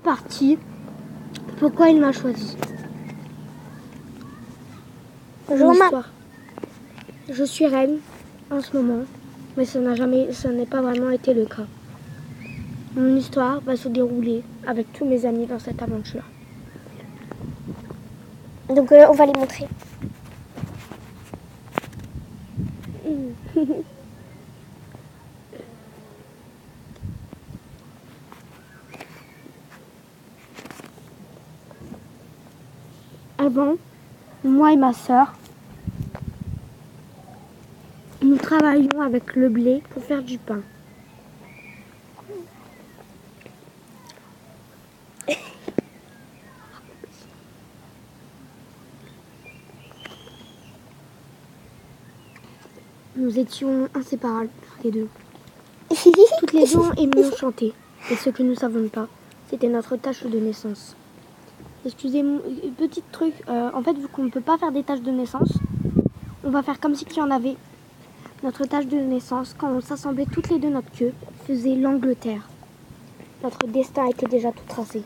partie. Pourquoi il m'a choisi? Bonjour, maman. Histoire. Je suis reine en ce moment, mais ça n'est pas vraiment été le cas. Mon histoire va se dérouler avec tous mes amis dans cette aventure. Donc on va les montrer. Avant, moi et ma sœur, nous travaillions avec le blé pour faire du pain. Nous étions inséparables, les deux. Toutes les deux aimions chanter. Et ce que nous ne savons pas, c'était notre tâche de naissance. Excusez-moi, petit truc. En fait, vu qu'on ne peut pas faire des tâches de naissance, on va faire comme si qu'il y en avait. Notre tâche de naissance, quand on s'assemblait toutes les deux notre queue, faisait l'Angleterre. Notre destin était déjà tout tracé.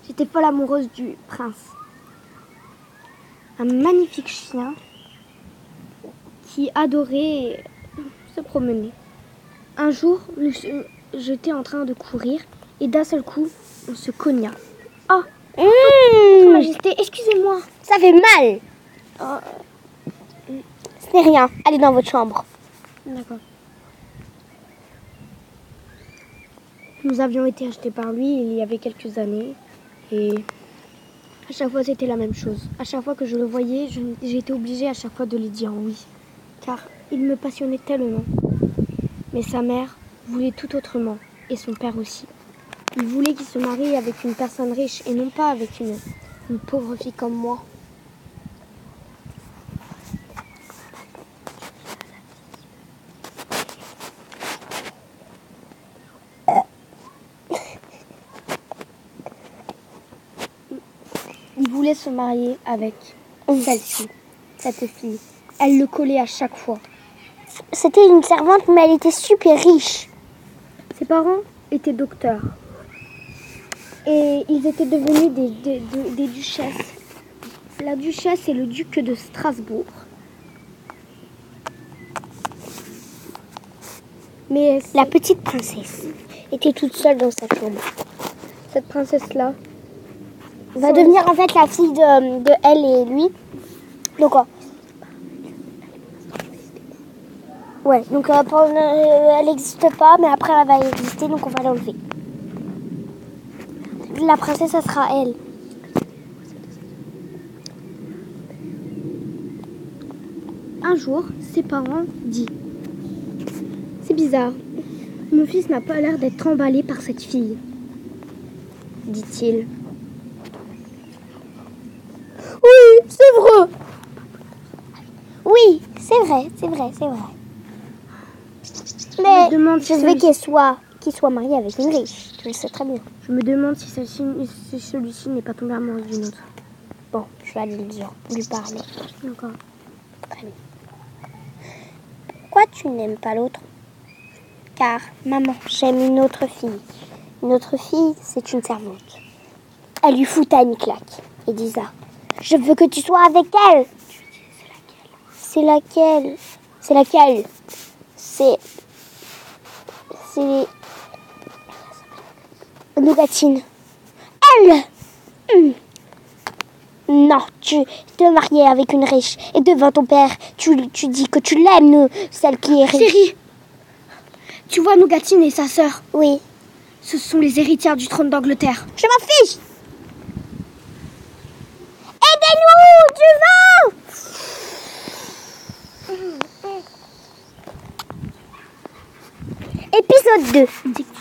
J'étais folle amoureuse du prince. Un magnifique chien qui adorait se promener. Un jour, j'étais en train de courir et d'un seul coup, on se cogna. Oh, Votre Majesté, excusez-moi. Ça fait mal. Ce n'est rien. Allez dans votre chambre. D'accord. Nous avions été achetés par lui il y avait quelques années et à chaque fois c'était la même chose. À chaque fois que je le voyais, j'étais obligée à chaque fois de lui dire oui, car il me passionnait tellement. Mais sa mère voulait tout autrement et son père aussi. Il voulait qu'il se marie avec une personne riche et non pas avec une pauvre fille comme moi. Il voulait se marier avec celle-ci, cette fille. Elle le collait à chaque fois. C'était une servante, mais elle était super riche. Ses parents étaient docteurs. Et ils étaient devenus des duchesses. La duchesse et le duc de Strasbourg. Mais La petite princesse était toute seule dans sa chambre. cette princesse-là, Va devenir en fait la fille de elle et lui. Donc quoi? Ouais, donc elle n'existe pas, mais après elle va exister, donc on va l'enlever. La princesse, ça sera elle. un jour, ses parents disent « C'est bizarre, mon fils n'a pas l'air d'être emballé par cette fille, dit-il. » Oui, c'est vrai. Oui, c'est vrai, c'est vrai, c'est vrai. Mais me demande je si veux qu'il soit marié avec une riche. Tu le sais très bien. Je me demande si celui-ci n'est pas tombé amoureux d'une autre. Bon, je vais aller lui parler. D'accord. Très bien. Pourquoi tu n'aimes pas l'autre? Car, maman, j'aime une autre fille. Une autre fille, c'est une servante. Elle lui fouta une claque et dit ça. Je veux que tu sois avec elle. C'est laquelle? C'est laquelle? C'est Nougatine. Elle. Non, tu te mariais avec une riche. Et devant ton père, tu dis que tu l'aimes, celle qui est riche. Chérie, tu vois Nougatine et sa sœur? Oui. Ce sont les héritières du trône d'Angleterre. Je m'en fiche. Aidez-nous, du vent. Épisode 2.